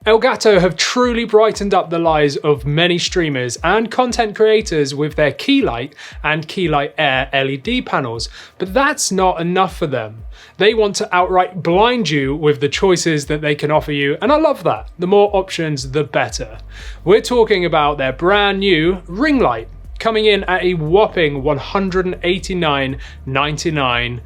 Elgato have truly brightened up the lives of many streamers and content creators with their Key Light and Key Light Air LED panels, but that's not enough for them. They want to outright blind you with the choices that they can offer you, and I love that. The more options, the better. We're talking about their brand new Ring Light, coming in at a whopping £189.99.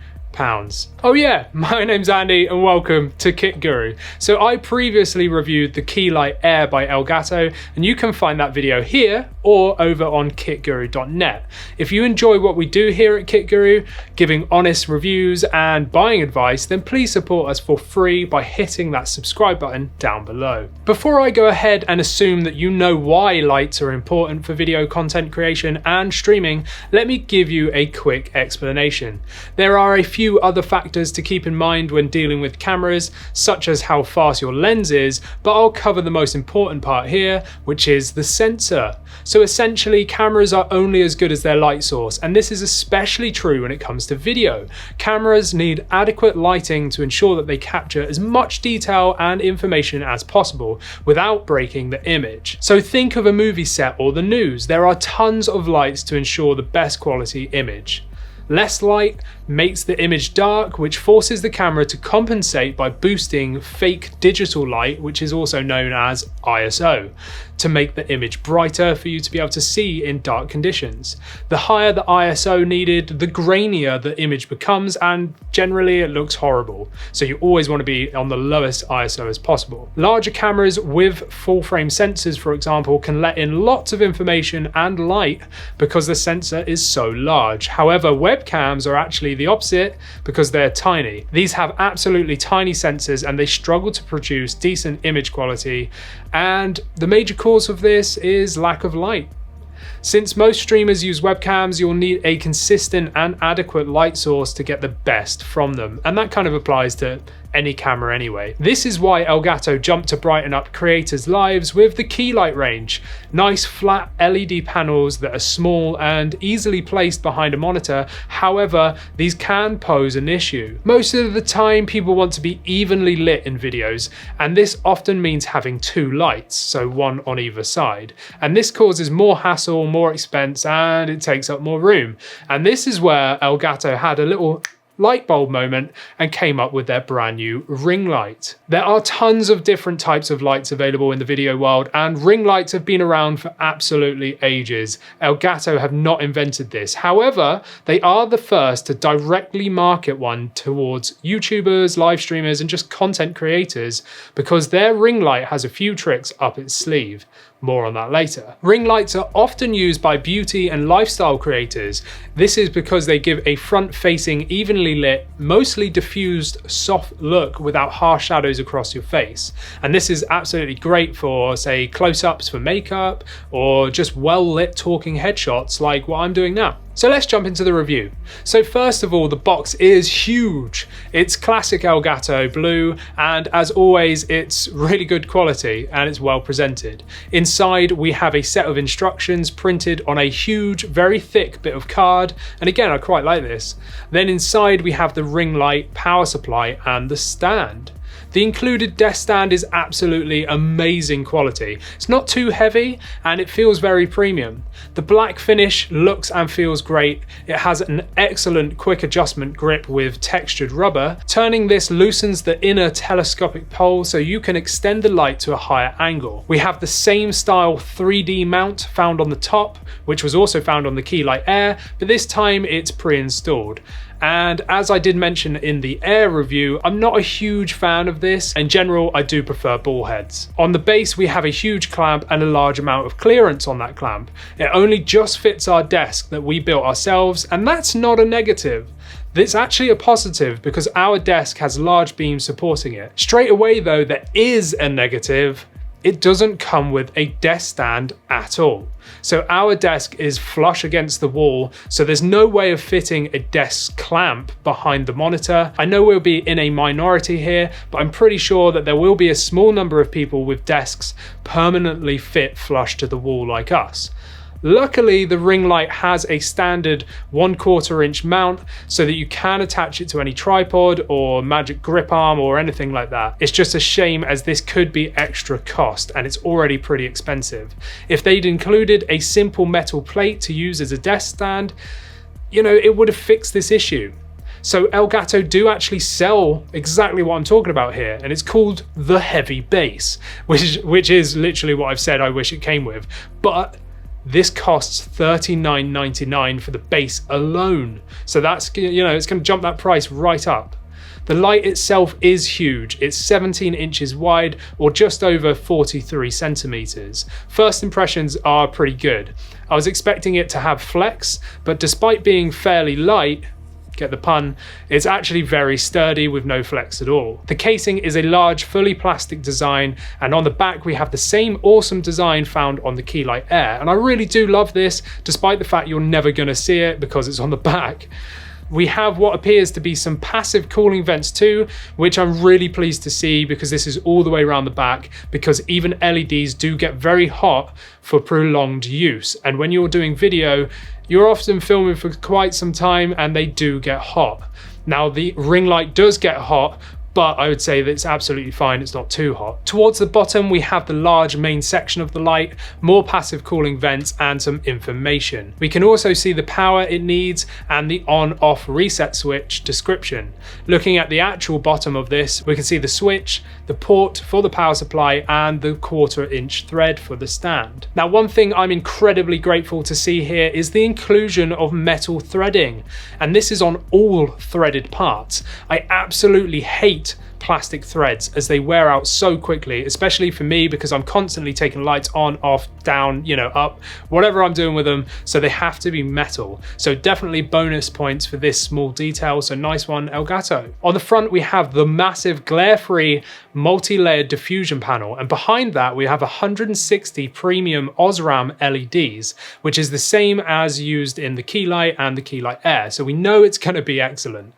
Oh yeah, my name's Andy and welcome to Kit Guru. So I previously reviewed the Key Light Air by Elgato, and you can find that video here or over on kitguru.net. If you enjoy what we do here at Kit Guru, giving honest reviews and buying advice, then please support us for free by hitting that subscribe button down below. Before I go ahead and assume that you know why lights are important for video content creation and streaming, let me give you a quick explanation. There are a few other factors to keep in mind when dealing with cameras, such as how fast your lens is, but I'll cover the most important part here, which is the sensor. So essentially, cameras are only as good as their light source, and this is especially true when it comes to video. Cameras need adequate lighting to ensure that they capture as much detail and information as possible without breaking the image. So think of a movie set or the news. There are tons of lights to ensure the best quality image. Less light makes the image dark, which forces the camera to compensate by boosting fake digital light, which is also known as ISO, to make the image brighter for you to be able to see in dark conditions. The higher the ISO needed, the grainier the image becomes, and generally it looks horrible. So you always want to be on the lowest ISO as possible. Larger cameras with full frame sensors, for example, can let in lots of information and light because the sensor is so large. However, webcams are actually the opposite because they're tiny. These have absolutely tiny sensors and they struggle to produce decent image quality, and the major cause of this is lack of light. Since most streamers use webcams, you'll need a consistent and adequate light source to get the best from them, and that kind of applies to any camera anyway. This is why Elgato jumped to brighten up creators' lives with the Key Light range. Nice flat LED panels that are small and easily placed behind a monitor. However, these can pose an issue. Most of the time people want to be evenly lit in videos, and this often means having two lights, so one on either side. And this causes more hassle, more expense, and it takes up more room. And this is where Elgato had a little light bulb moment and came up with their brand new ring light. There are tons of different types of lights available in the video world, and ring lights have been around for absolutely ages. Elgato have not invented this. However, they are the first to directly market one towards YouTubers, live streamers, and just content creators because their ring light has a few tricks up its sleeve. More on that later. Ring lights are often used by beauty and lifestyle creators. This is because they give a front-facing, evenly lit, mostly diffused, soft look without harsh shadows across your face. And this is absolutely great for, say, close-ups for makeup or just well-lit talking headshots like what I'm doing now. So let's jump into the review. So first of all, the box is huge. It's classic Elgato blue, and as always, it's really good quality and it's well presented. Inside, we have a set of instructions printed on a huge, very thick bit of card, and again, I quite like this. Then inside, we have the ring light, power supply, and the stand. The included desk stand is absolutely amazing quality. It's not too heavy and it feels very premium. The black finish looks and feels great. It has an excellent quick adjustment grip with textured rubber. Turning this loosens the inner telescopic pole so you can extend the light to a higher angle. We have the same style 3D mount found on the top, which was also found on the Key Light Air, but this time it's pre-installed. And as I did mention in the Air review, I'm not a huge fan of this. In general, I do prefer ball heads. On the base, we have a huge clamp and a large amount of clearance on that clamp. It only just fits our desk that we built ourselves, and that's not a negative. It's actually a positive because our desk has large beams supporting it. Straight away though, there is a negative. It doesn't come with a desk stand at all. So our desk is flush against the wall, so there's no way of fitting a desk clamp behind the monitor. I know we'll be in a minority here, but I'm pretty sure that there will be a small number of people with desks permanently fit flush to the wall like us. Luckily, the ring light has a standard 1/4 inch mount so that you can attach it to any tripod or magic grip arm or anything like that. It's just a shame as this could be extra cost and it's already pretty expensive. If they'd included a simple metal plate to use as a desk stand, you know, it would have fixed this issue. So Elgato do actually sell exactly what I'm talking about here, and it's called the heavy base, which is literally what I've said I wish it came with. But this costs $39.99 for the base alone. So that's, you know, it's going to jump that price right up. The light itself is huge. It's 17 inches wide or just over 43 centimeters. First impressions are pretty good. I was expecting it to have flex, but despite being fairly light, get the pun, it's actually very sturdy with no flex at all. The casing is a large, fully plastic design, and on the back we have the same awesome design found on the Key Light Air, and I really do love this, despite the fact you're never going to see it because it's on the back. We have what appears to be some passive cooling vents too, which I'm really pleased to see because this is all the way around the back, because even LEDs do get very hot for prolonged use, and when you're doing video, you're often filming for quite some time and they do get hot. Now the ring light does get hot, but I would say that it's absolutely fine, it's not too hot. Towards the bottom we have the large main section of the light, more passive cooling vents and some information. We can also see the power it needs and the on-off reset switch description. Looking at the actual bottom of this, we can see the switch, the port for the power supply and the 1/4 inch thread for the stand. Now one thing I'm incredibly grateful to see here is the inclusion of metal threading, and this is on all threaded parts. I absolutely hate plastic threads as they wear out so quickly, especially for me because I'm constantly taking lights on, off, down, you know, up, whatever I'm doing with them, so they have to be metal. So definitely bonus points for this small detail, so nice one Elgato. On the front we have the massive glare-free multi-layered diffusion panel, and behind that we have 160 premium OSRAM LEDs, which is the same as used in the Key Light and the Key Light Air, so we know it's going to be excellent.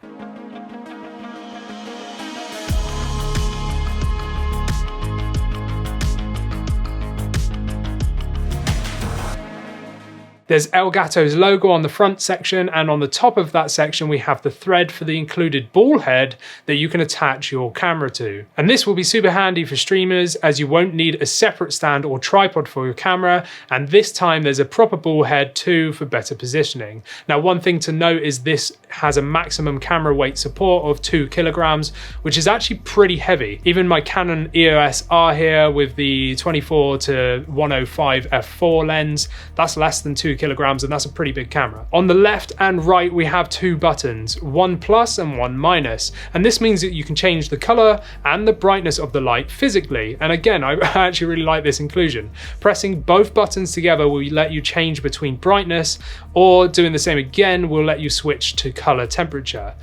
There's Elgato's logo on the front section, and on the top of that section we have the thread for the included ball head that you can attach your camera to. And this will be super handy for streamers as you won't need a separate stand or tripod for your camera, and this time there's a proper ball head too for better positioning. Now one thing to note is this has a maximum camera weight support of 2 kilograms, which is actually pretty heavy. Even my Canon EOS R here with the 24 to 105 f4 lens, that's less than 2 kilograms, and that's a pretty big camera. On the left and right we have 2 buttons, one plus and one minus, and this means that you can change the color and the brightness of the light physically. And again, I actually really like this inclusion. Pressing both buttons together will let you change between brightness, or doing the same again will let you switch to color temperature.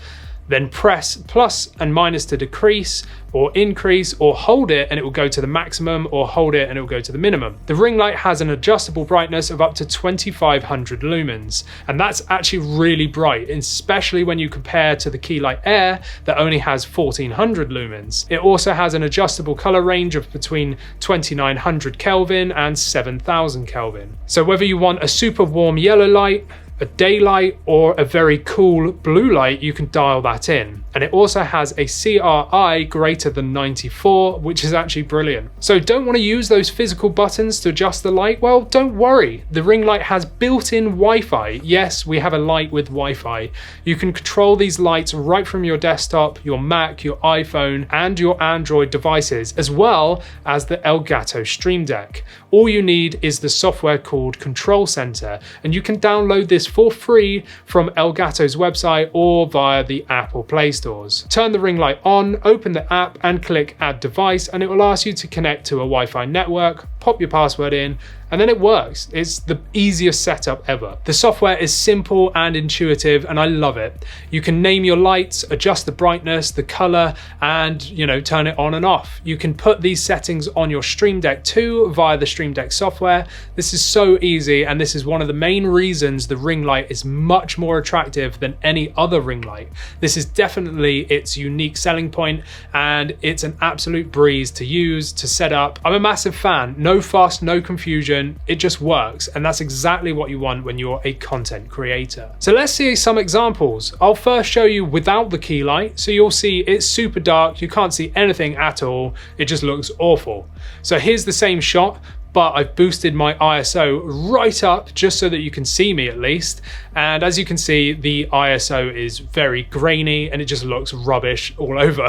Then press plus and minus to decrease or increase, or hold it and it will go to the maximum, or hold it and it will go to the minimum. The ring light has an adjustable brightness of up to 2500 lumens, and that's actually really bright, especially when you compare to the Key Light Air that only has 1400 lumens. It also has an adjustable color range of between 2900 Kelvin and 7000 Kelvin. So whether you want a super warm yellow light, a daylight, or a very cool blue light, you can dial that in. And it also has a CRI greater than 94, which is actually brilliant. So don't want to use those physical buttons to adjust the light? Well, don't worry. The ring light has built-in Wi-Fi. Yes, we have a light with Wi-Fi. You can control these lights right from your desktop, your Mac, your iPhone, and your Android devices, as well as the Elgato Stream Deck. All you need is the software called Control Center, and you can download this for free from Elgato's website or via the Apple Play stores. Turn the ring light on, open the app and click Add Device, and it will ask you to connect to a Wi-Fi network, pop your password in, and then it works. It's the easiest setup ever. The software is simple and intuitive, and I love it. You can name your lights, adjust the brightness, the color, and turn it on and off. You can put these settings on your Stream Deck too via the Stream Deck software. This is so easy, and this is one of the main reasons the ring ring light is much more attractive than any other ring light. This is definitely its unique selling point, and it's an absolute breeze to use, to set up. I'm a massive fan. No fuss, no confusion. It just works, and that's exactly what you want when you're a content creator. So let's see some examples. I'll first show you without the key light, so you'll see it's super dark. You can't see anything at all. It just looks awful. So here's the same shot, but I've boosted my ISO right up just so that you can see me at least. And as you can see, the ISO is very grainy and it just looks rubbish all over.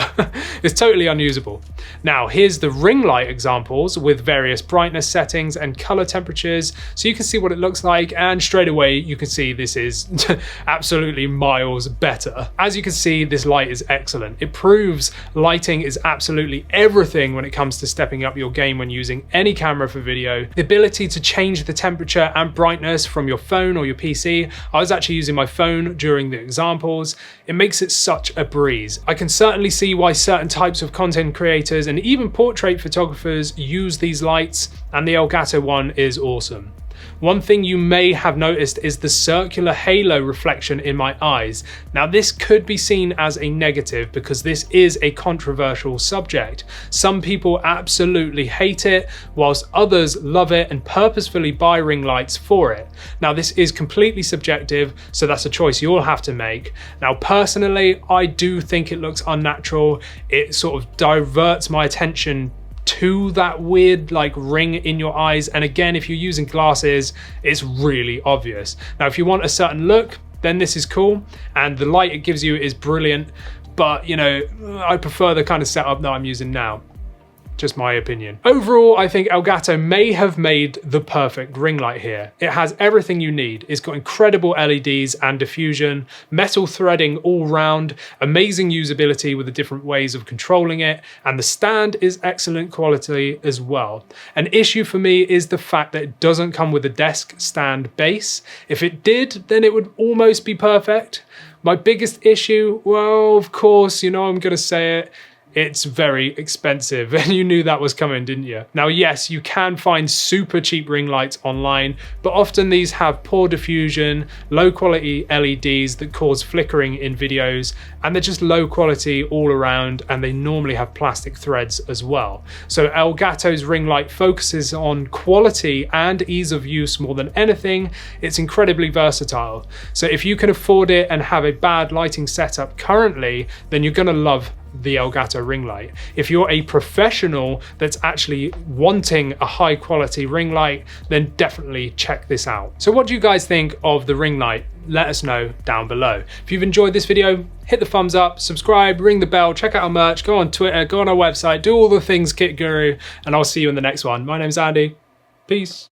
It's totally unusable. Now, here's the ring light examples with various brightness settings and color temperatures, so you can see what it looks like, and straight away you can see this is absolutely miles better. As you can see, this light is excellent. It proves lighting is absolutely everything when it comes to stepping up your game when using any camera for video. The ability to change the temperature and brightness from your phone or your PC. I was actually using my phone during the examples. It makes it such a breeze. I can certainly see why certain types of content creators and even portrait photographers use these lights, and the Elgato one is awesome. One thing you may have noticed is the circular halo reflection in my eyes. Now, this could be seen as a negative because this is a controversial subject. Some people absolutely hate it, whilst others love it and purposefully buy ring lights for it. Now, this is completely subjective, so that's a choice you'll have to make. Now, personally, I do think it looks unnatural. It sort of diverts my attention to that weird like ring in your eyes, and again, if you're using glasses, it's really obvious. Now, if you want a certain look, then this is cool, and the light it gives you is brilliant, but you know, I prefer the kind of setup that I'm using now. Just my opinion. Overall, I think Elgato may have made the perfect ring light here. It has everything you need. It's got incredible LEDs and diffusion, metal threading all round, amazing usability with the different ways of controlling it, and the stand is excellent quality as well. An issue for me is the fact that it doesn't come with a desk stand base. If it did, then it would almost be perfect. My biggest issue, well, of course, you know I'm gonna say it, it's very expensive, and you knew that was coming, didn't you? Now, yes, you can find super cheap ring lights online, but often these have poor diffusion, low quality LEDs that cause flickering in videos, and they're just low quality all around, and they normally have plastic threads as well. So Elgato's ring light focuses on quality and ease of use more than anything. It's incredibly versatile. So if you can afford it and have a bad lighting setup currently, then you're gonna love the Elgato ring light. If you're a professional that's actually wanting a high quality ring light, then definitely check this out. So what do you guys think of the ring light? Let us know down below. If you've enjoyed this video, hit the thumbs up, subscribe, ring the bell, check out our merch, go on Twitter, go on our website, do all the things Kit Guru, and I'll see you in the next one. My name's Andy. Peace.